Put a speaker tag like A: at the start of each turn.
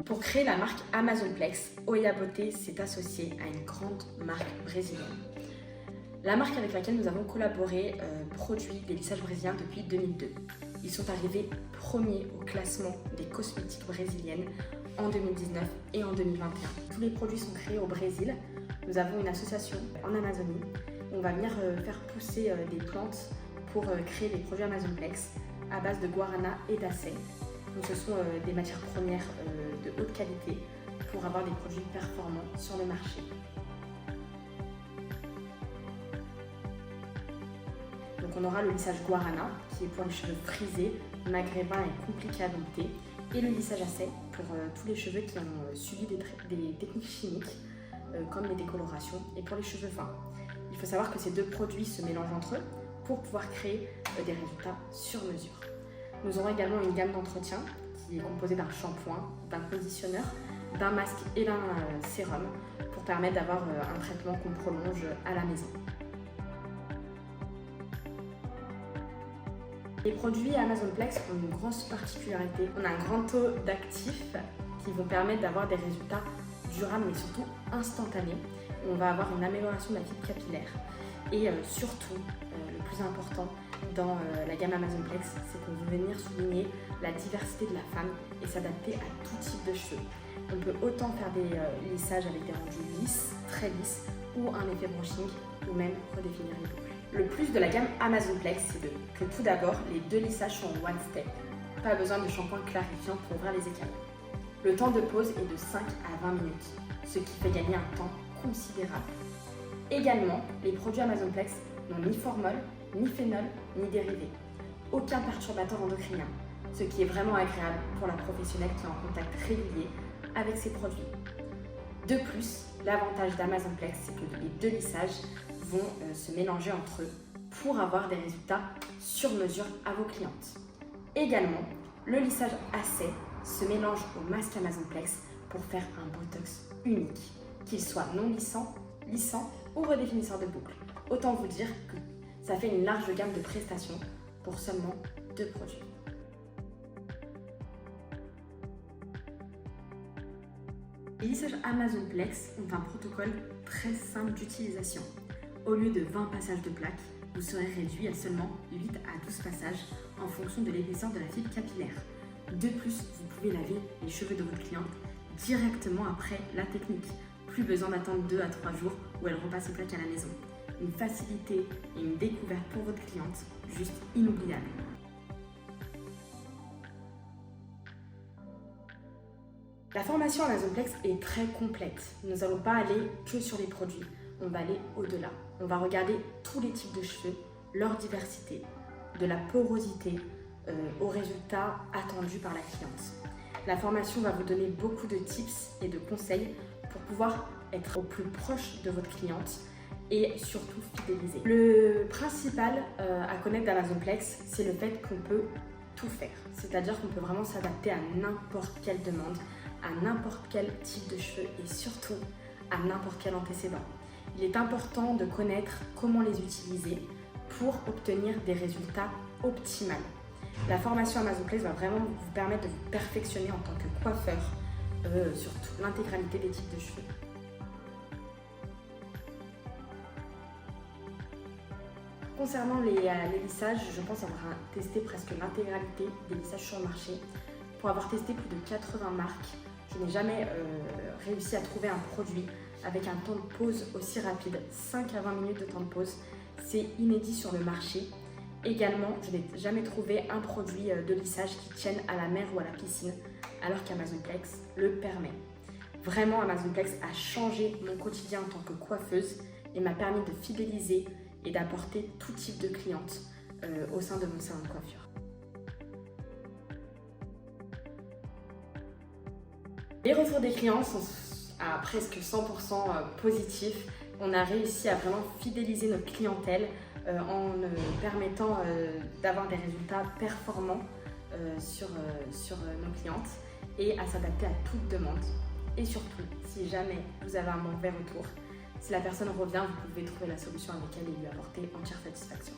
A: Pour créer la marque Amazonplex, Oya Beauté s'est associée à une grande marque brésilienne. La marque avec laquelle nous avons collaboré produit des lissages brésiliens depuis 2002. Ils sont arrivés premiers au classement des cosmétiques brésiliennes en 2019 et en 2021. Tous les produits sont créés au Brésil. Nous avons une association en Amazonie. On va venir faire pousser des plantes pour créer des produits Amazonplex à base de guarana et d'acai. Donc ce sont des matières premières de haute qualité pour avoir des produits performants sur le marché. Donc on aura le lissage guarana qui est pour les cheveux frisés, maghrébins et compliqués à dompter, et le lissage acai pour tous les cheveux qui ont subi des techniques chimiques comme les décolorations et pour les cheveux fins. Il faut savoir que ces deux produits se mélangent entre eux pour pouvoir créer des résultats sur mesure. Nous aurons également une gamme d'entretien qui est composée d'un shampoing, d'un conditionneur, d'un masque et d'un sérum pour permettre d'avoir un traitement qu'on prolonge à la maison. Les produits Amazonplex ont une grosse particularité. On a un grand taux d'actifs qui vont permettre d'avoir des résultats durables mais surtout instantanés. On va avoir une amélioration de la fibre capillaire et surtout, le plus important dans la gamme Amazonplex, c'est qu'on veut venir souligner la diversité de la femme et s'adapter à tout type de cheveux. On peut autant faire des lissages avec des rendus lisses, très lisses, ou un effet brushing, ou même redéfinir les boucles. Le plus de la gamme Amazonplex, c'est que tout d'abord, les deux lissages sont en one step. Pas besoin de shampoing clarifiant pour ouvrir les écailles. Le temps de pause est de 5 à 20 minutes, ce qui fait gagner un temps considérable. Également, les produits Amazonplex n'ont ni formol, ni phénol, ni dérivés. Aucun perturbateur endocrinien, ce qui est vraiment agréable pour la professionnelle qui est en contact régulier avec ces produits. De plus, l'avantage d'Amazonplex, c'est que les deux lissages vont se mélanger entre eux pour avoir des résultats sur mesure à vos clientes. Également, le lissage acai se mélange au masque Amazonplex pour faire un botox unique, qu'il soit non lissant, lissant ou redéfinisseur de boucles. Autant vous dire que ça fait une large gamme de prestations pour seulement 2 produits. Les lissages Amazonplex ont un protocole très simple d'utilisation. Au lieu de 20 passages de plaques, vous serez réduit à seulement 8 à 12 passages en fonction de l'épaisseur de la fibre capillaire. De plus, vous pouvez laver les cheveux de votre cliente directement après la technique. Plus besoin d'attendre 2 à 3 jours où elle repasse les plaques à la maison. Une facilité et une découverte pour votre cliente juste inoubliable. La formation Amazonplex est très complète. Nous n'allons pas aller que sur les produits, on va aller au-delà. On va regarder tous les types de cheveux, leur diversité, de la porosité aux résultats attendus par la cliente. La formation va vous donner beaucoup de tips et de conseils pour pouvoir être au plus proche de votre cliente et surtout fidéliser. Le principal à connaître d'Amazonplex, c'est le fait qu'on peut tout faire. C'est-à-dire qu'on peut vraiment s'adapter à n'importe quelle demande, à n'importe quel type de cheveux et surtout à n'importe quel antécédent. Il est important de connaître comment les utiliser pour obtenir des résultats optimaux. La formation Amazonplex va vraiment vous permettre de vous perfectionner en tant que coiffeur sur toute l'intégralité des types de cheveux. Concernant les lissages, je pense avoir testé presque l'intégralité des lissages sur le marché. Pour avoir testé plus de 80 marques, je n'ai jamais réussi à trouver un produit avec un temps de pause aussi rapide, 5 à 20 minutes de temps de pause. C'est inédit sur le marché. Également, je n'ai jamais trouvé un produit de lissage qui tienne à la mer ou à la piscine, alors qu'Amazonplex le permet. Vraiment, Amazonplex a changé mon quotidien en tant que coiffeuse et m'a permis de fidéliser et d'apporter tout type de clientes au sein de mon salon de coiffure. Les retours des clients sont à presque 100% positifs. On a réussi à vraiment fidéliser notre clientèle en permettant d'avoir des résultats performants sur nos clientes et à s'adapter à toute demande. Et surtout, si jamais vous avez un mauvais retour, si la personne revient, vous pouvez trouver la solution avec elle et lui apporter entière satisfaction.